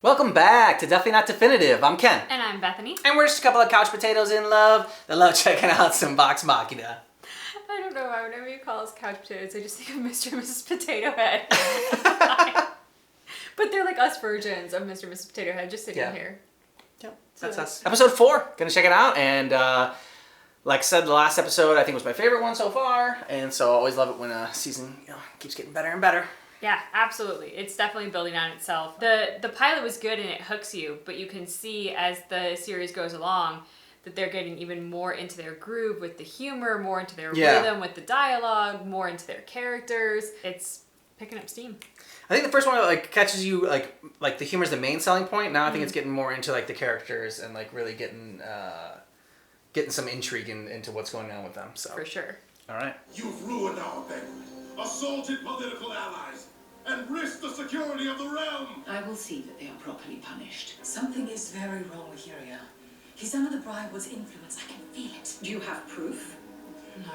Welcome back to Definitely Not Definitive. I'm Ken. And I'm Bethany. And we're just a couple of couch potatoes in love that love checking out some Vox Machina. I don't know why whenever you call us couch potatoes, I just think of Mr. and Mrs. Potato Head. But they're like us versions of Mr. and Mrs. Potato Head just sitting here. Yep, that's us. Episode 4. Gonna check it out. And like I said, the last episode I think was my favorite one so far. And so I always love it when a season keeps getting better and better. Yeah, absolutely. It's definitely building on itself. The pilot was good and it hooks you, but you can see as the series goes along that they're getting even more into their groove with the humor, more into their rhythm with the dialogue, more into their characters. It's picking up steam. I think the first one like catches you like the humor's the main selling point. Now I think it's getting more into like the characters and like really getting some intrigue into what's going on with them. So for sure. All right. You've ruined our banquet, assaulted political allies, and risked the security of the realm. I will see that they are properly punished. Something is very wrong with Uriel. He's under the Briarwood's influence. I can feel it. Do you have proof? No,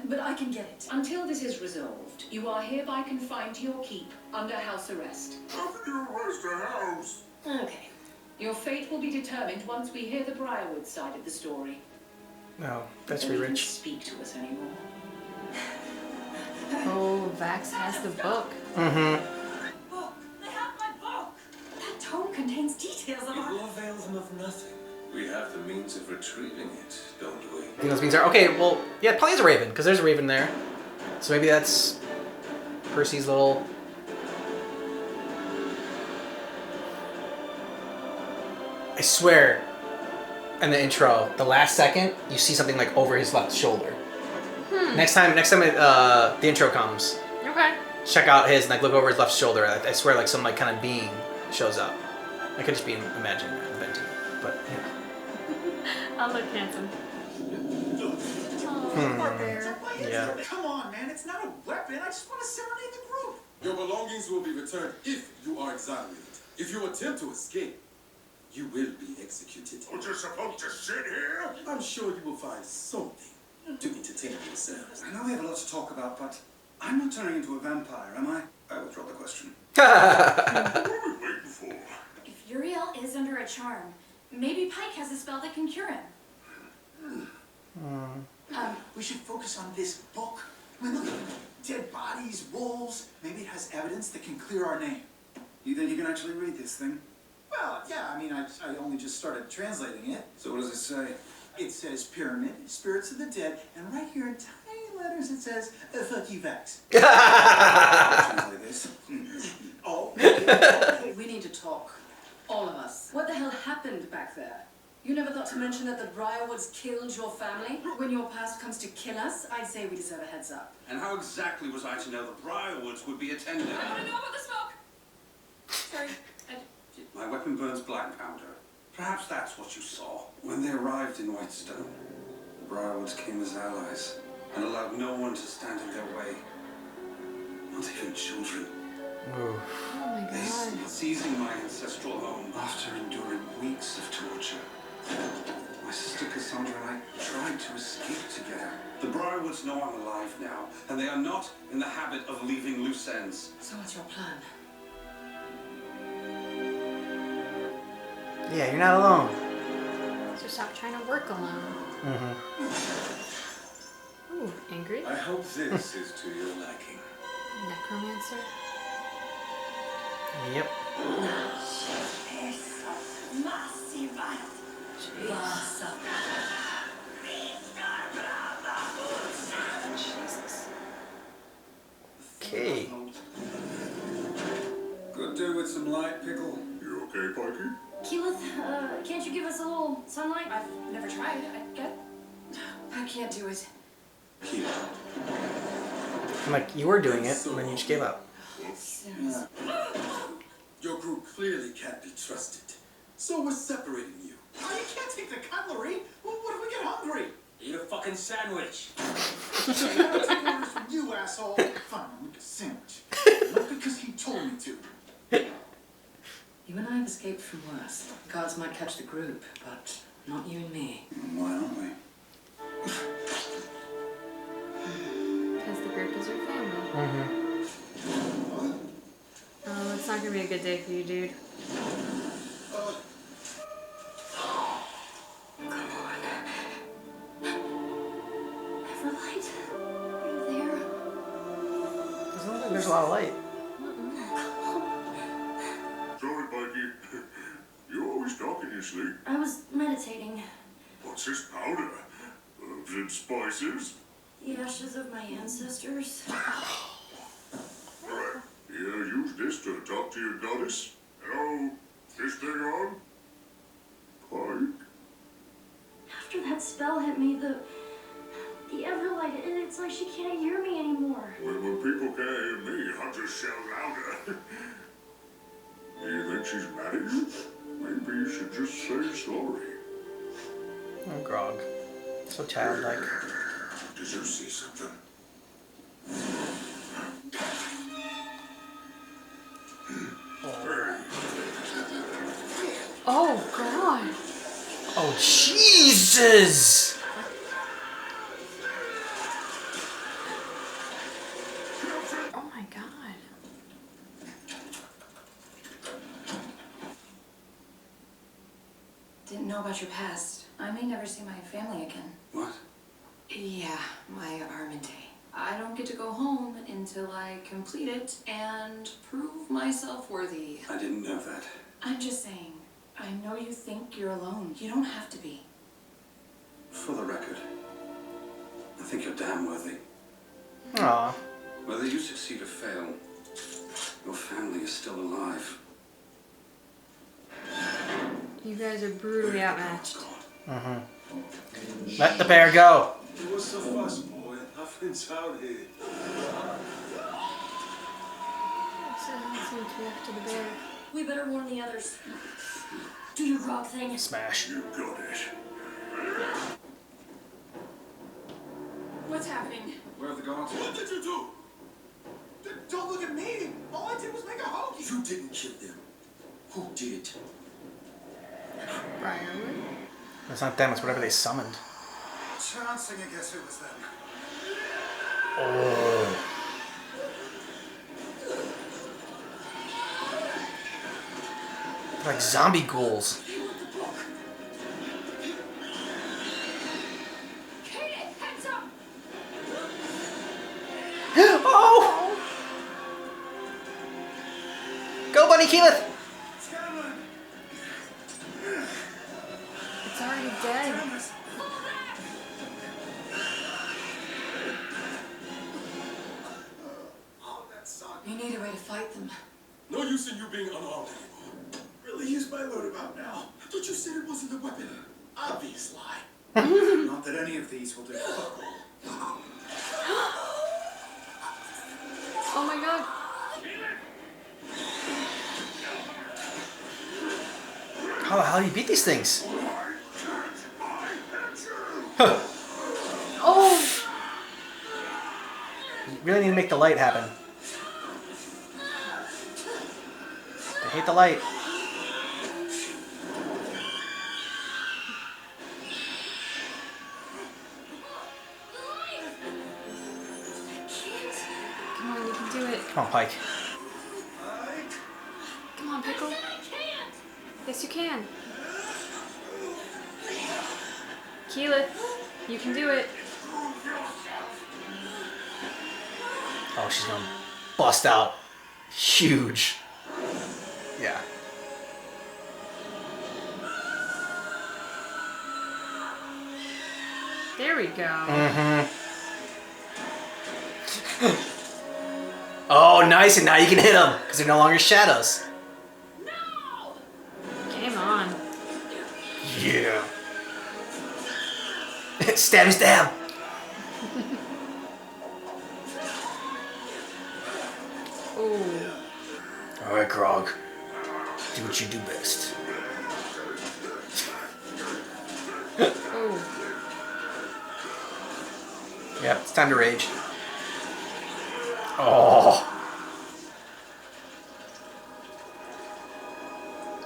but I can get it. Until this is resolved, you are hereby confined to your keep under house arrest. How can you arrest a house? Okay. Your fate will be determined once we hear the Briarwood side of the story. No, that's Don't pretty even rich. Speak to us anymore. Oh, Vax has the book. Mm-hmm. Book! They have my book! That tome contains details of our... It will avail them of nothing. We have the means of retrieving it, don't we? I think those means are okay. Well, yeah, it probably is a raven because there's a raven there, so maybe that's Percy's little. I swear, in the intro, the last second you see something like over his left shoulder. Next time the intro comes, Okay. check out his and like look over his left shoulder. I swear, like some like kind of being shows up. I could just be imagining that, inventing it, but I'll look handsome. Poor bear. Yeah. Come on, man, it's not a weapon. I just want to serenade the group. Your belongings will be returned if you are exonerated. If you attempt to escape, you will be executed. But you're supposed to sit here? I'm sure you will find something to entertain yourselves. I know we have a lot to talk about, but I'm not turning into a vampire, am I? I withdraw the question. What are we waiting for? If Uriel is under a charm, maybe Pike has a spell that can cure him. We should focus on this book. I mean, look, dead bodies, wolves. Maybe it has evidence that can clear our name. You think you can actually read this thing? Well, yeah, I mean, I only just started translating it. So what does it say? It says pyramid, spirits of the dead, and right here in tiny letters it says, fuck you, Vax. I'll translate this. Oh. We need to talk. All of us. What the hell happened back there? You never thought to mention that the Briarwoods killed your family? When your past comes to kill us, I'd say we deserve a heads up. And how exactly was I to know the Briarwoods would be attended? I want to know about the smoke! Sorry. My weapon burns black powder. Perhaps that's what you saw. When they arrived in Whitestone, the Briarwoods came as allies and allowed no one to stand in their way. Not even children. Ooh. Oh my They god. seizing my ancestral home after enduring weeks of torture. My sister Cassandra and I tried to escape together. The Briarwoods know I'm alive now, and they are not in the habit of leaving loose ends. So what's your plan? Yeah, you're not alone. So stop trying to work alone. Mm-hmm. Ooh, angry. I hope this is to your liking. Necromancer. Yep. Jesus. Okay. Could do with some light, Pickle. You okay, Pikey? Keyleth, can't you give us a little sunlight? I've never tried. I get. I can't do it. Here. I'm like, you were doing it, and then you just gave up. Your group clearly can't be trusted, so we're separating you. Oh, you can't take the cutlery. Well, what if we get hungry? Eat a fucking sandwich. I don't take orders from you, asshole. Fine, I'll make a sandwich. Not because he told me to. You and I have escaped from worse. The guards might catch the group, but not you and me. Why don't we? Because the group is your family. Mm-hmm. It's not gonna be a good day for you, dude. thought. Everlight? Are you there? Doesn't look like there's a lot of light. Sorry, Mikey. You always talk in your sleep. I was meditating. What's this powder? Herbs and spices? The ashes of my ancestors. Right. Yeah, use this to talk to your goddess. Hello? This thing on? Pike? After that spell hit me, the Everlight, it's like she can't hear me anymore. When people can't hear me, I'll just shout louder. Do you think she's mad at you? Maybe you should just say sorry. Oh, Grog. So childlike. Did you see something? Oh God. Oh, Jesus! Oh my God. Didn't know about your past. I may never see my family again. What? Yeah, my Armante. I don't get to go home until I complete it and prove myself worthy. I didn't know that. I'm just saying, I know you think you're alone. You don't have to be. For the record, I think you're damn worthy. Aw. Whether you succeed or fail, your family is still alive. You guys are brutally outmatched. Let the bear go. What's the fuss, boy? Nothing's out here. Seems to be after the bear. We better warn the others. Do your grog thing. Smash. You got it. What's happening? Where have they gone? What did you do? Don't look at me! All I did was make a hoagie! You didn't kill them. Who did? Briarwood? It's not them, it's whatever they summoned. Chancing, I guess it was them. Oh. They're like zombie ghouls. Heads up! Oh! Go, Bunny Keyleth! It's already dead. Oh, that sucked. You need a way to fight them. No use in you being unarmed anymore. Really use my load about now. I thought you said it wasn't a weapon. Obvious lie. Not that any of these will do. Oh my God. How the hell do you beat these things? Huh. Oh! You really need to make the light happen. I hate the light. Come on, you can do it. Come on, Pike. Come on, Pickle. Yes, you can. Keyleth, you can do it. Oh, she's gonna bust out. Huge. Yeah. There we go. Mm-hmm. Oh, nice, and now you can hit them, because they're no longer shadows. Game on. Yeah. Stab, stab. Ooh. Alright, Grog. Do what you do best. Ooh. Yep, it's time to rage. Oh.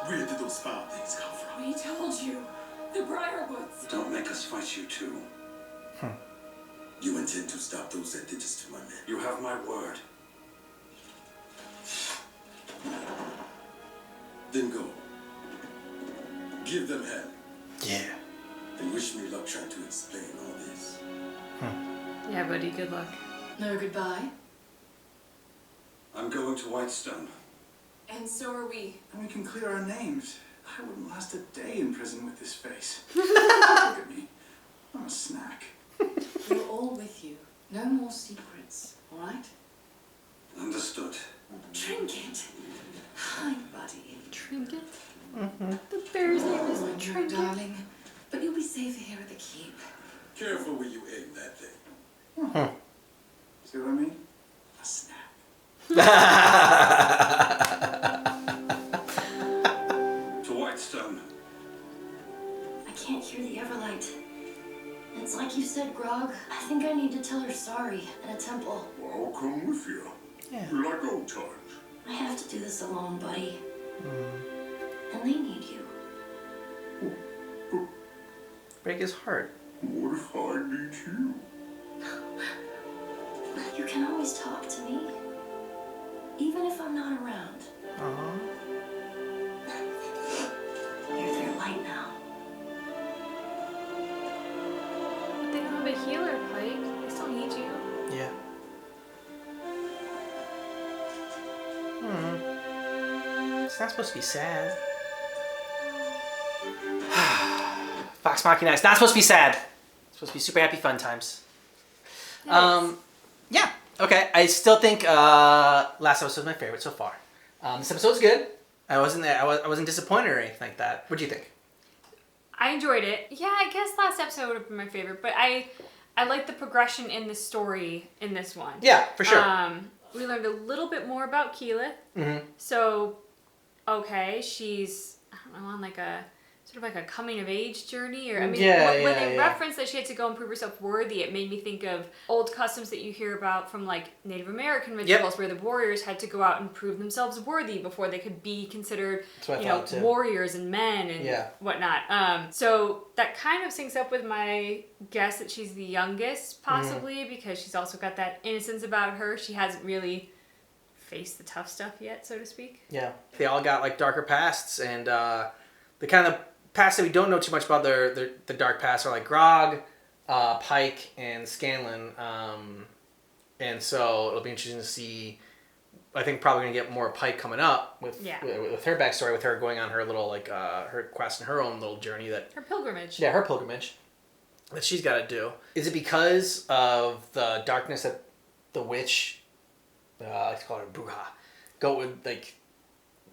Where did those foul things come from? We told you. The Briarwoods. Don't make us fight you too. You intend to stop those that did this to my men. You have my word. Then go. Give them hell. Yeah. And wish me luck trying to explain all this. Yeah, buddy, good luck. No goodbye. I'm going to Whitestone. And so are we. And we can clear our names. I wouldn't last a day in prison with this face. Look at me. I'm a snack. We're all with you. No more secrets, all right? Understood. Trinket. Hi, buddy. Trinket? The bear's name is Oh, Trinket. darling. But you'll be safe here at the keep. Careful where you aim that thing. See what I mean? A snack. To Whitestone. I can't hear the Everlight. It's like you said, Grog. I think I need to tell her sorry at a temple. Well, I'll come with you. Yeah. Like old times. I have to do this alone, buddy. And they need you. Break his heart. What if I need you? You can always talk to me. Even if I'm not around. Aww. You're their light now. But they don't have a healer, Pike. They still need you. Yeah. It's not supposed to be sad. Vox Machina. It's not supposed to be sad. It's supposed to be super happy fun times. Yeah. Okay. I still think last episode was my favorite so far. This episode's good. I wasn't disappointed or anything like that. What'd you think? I enjoyed it. Yeah, I guess last episode would have been my favorite, but I like the progression in the story in this one. Yeah, for sure. We learned a little bit more about Keyleth. So, okay, she's, I don't know, on like a sort of like a coming of age journey, or I mean, when they referenced that she had to go and prove herself worthy, it made me think of old customs that you hear about from like Native American rituals, where the warriors had to go out and prove themselves worthy before they could be considered, warriors and men and whatnot. So that kind of syncs up with my guess that she's the youngest, possibly, because she's also got that innocence about her. She hasn't really faced the tough stuff yet, so to speak. Yeah, they all got like darker pasts, and the kind of past that we don't know too much about the dark past are like Grog, Pike, and Scanlan. And so it'll be interesting to see. I think probably gonna get more Pike coming up with her backstory, with her going on her little like her quest and her own little journey, that her pilgrimage. Yeah, her pilgrimage that she's got to do. Is it because of the darkness that the witch, I like to call her Bruja, would like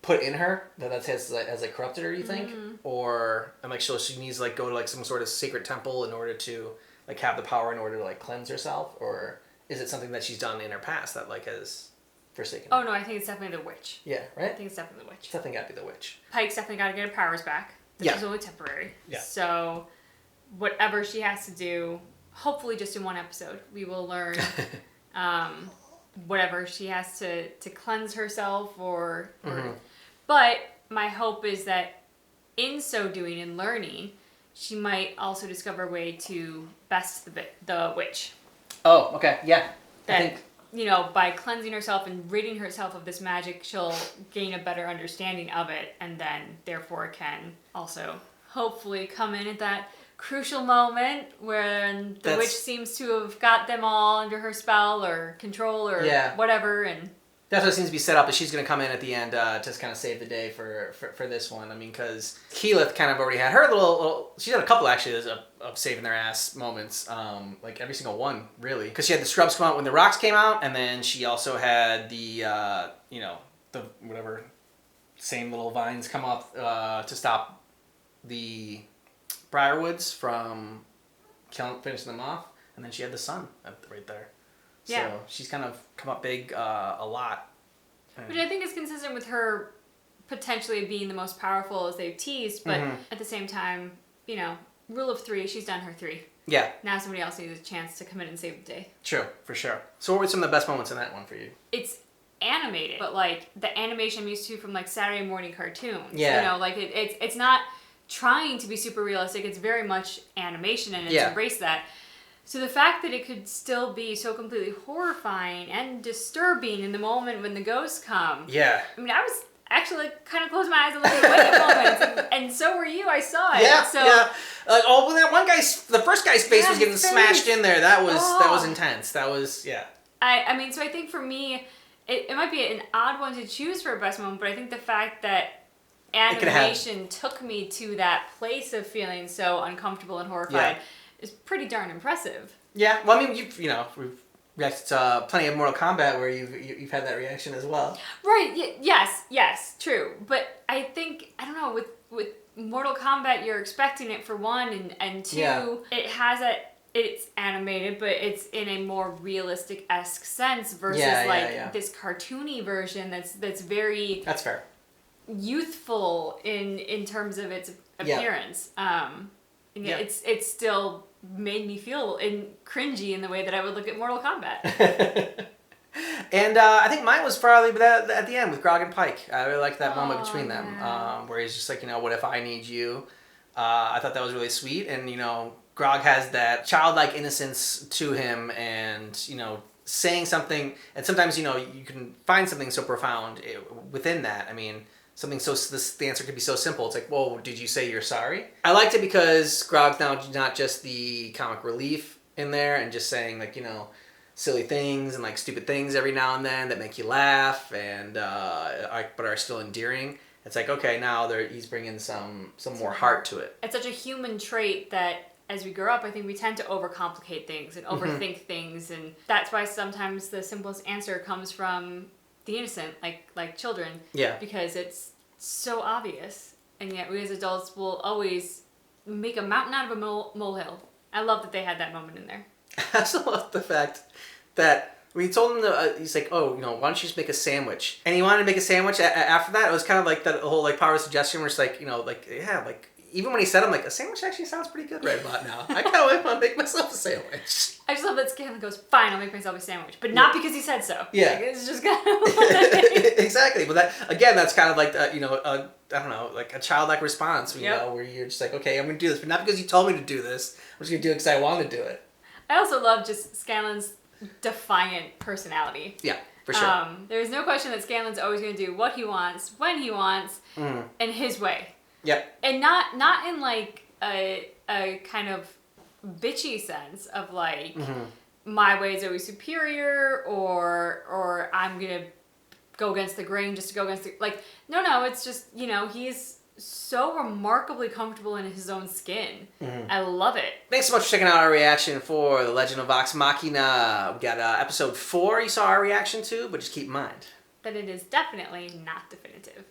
put in her, that has like corrupted her, you think? Or and like so she needs to like go to like some sort of sacred temple in order to like have the power in order to like cleanse herself? Or is it something that she's done in her past that like has forsaken her? Oh no, I think it's definitely the witch. Yeah, right? I think it's definitely the witch. It's definitely gotta be the witch. Pike's definitely gotta get her powers back. This is only temporary. Yeah. So whatever she has to do, hopefully just in one episode, we will learn whatever she has to cleanse herself or but my hope is that in so doing and learning, she might also discover a way to best the witch. Oh, okay, yeah. That, I think, by cleansing herself and ridding herself of this magic, she'll gain a better understanding of it, and then therefore can also hopefully come in at that crucial moment when the witch seems to have got them all under her spell or control or whatever, and that's what seems to be set up, is she's going to come in at the end to kind of save the day for this one. I mean, because Keyleth kind of already had her little she's had a couple actually of saving their ass moments, like every single one really, because she had the scrubs come out when the rocks came out, and then she also had the the whatever same little vines come up to stop the Briarwoods from finishing them off, and then she had the sun right there. Yeah. So she's kind of come up big a lot. Which I think is consistent with her potentially being the most powerful, as they've teased, but at the same time, rule of 3, she's done her 3. Yeah. Now somebody else needs a chance to come in and save the day. True, for sure. So what were some of the best moments in that one for you? It's animated, but like the animation I'm used to from like Saturday morning cartoons. Yeah. It's not trying to be super realistic. It's very much animation, and it's embraced that. So the fact that it could still be so completely horrifying and disturbing in the moment when the ghosts come. Yeah. I mean, I actually like, kind of closed my eyes and looked away at moments, and so were you. I saw it. Yeah, So, yeah. When that one guy's, the first guy's face was getting his face. smashed in there. That was intense. That was, yeah. I mean, so I think for me, it might be an odd one to choose for a best moment, but I think the fact that animation took me to that place of feeling so uncomfortable and horrified is pretty darn impressive. Yeah, well, I mean, we've reacted to plenty of Mortal Kombat where you've had that reaction as well. Right, yes, true. But I think, I don't know, with Mortal Kombat, you're expecting it for one, and two, it has it's animated, but it's in a more realistic-esque sense versus this cartoony version that's very... That's fair. Youthful in terms of its appearance. It's still made me feel cringy in the way that I would look at Mortal Kombat. And I think mine was probably that at the end with Grog and Pike. I really liked that moment between them, where he's just like, what if I need you? I thought that was really sweet, and Grog has that childlike innocence to him, and saying something, and sometimes you can find something so profound within that. I mean, something the answer could be so simple. It's like, well, did you say you're sorry? I liked it because Grog's now not just the comic relief in there and just saying like silly things and like stupid things every now and then that make you laugh and but are still endearing. It's like, okay, now he's bringing some more heart to it. It's such a human trait that as we grow up, I think we tend to overcomplicate things and overthink things, and that's why sometimes the simplest answer comes from the innocent, like children. Yeah. Because it's so obvious, and yet we as adults will always make a mountain out of a molehill. I love that they had that moment in there. I also love the fact that when he told him he's like, oh, why don't you just make a sandwich? And he wanted to make a sandwich. After that, it was kind of like that whole like power of suggestion, where it's like, even when he said, I'm like, a sandwich actually sounds pretty good right about now. I kind of want to make myself a sandwich. I just love that Scanlan goes, fine, I'll make myself a sandwich. But not because he said so. Yeah. Like, it's just kind of exactly. But that's kind of like, I don't know, like a childlike response, where you're just like, okay, I'm going to do this. But not because you told me to do this. I'm just going to do it because I want to do it. I also love just Scanlan's defiant personality. Yeah, for sure. There's no question that Scanlan's always going to do what he wants, when he wants, in his way. Yep. And not in like a kind of bitchy sense of like my way is always superior or I'm gonna go against the grain just to go against no, it's just he's so remarkably comfortable in his own skin. I love it. Thanks so much for checking out our reaction for The Legend of Vox Machina. We got episode 4 you saw our reaction to, but just keep in mind that it is definitely not definitive.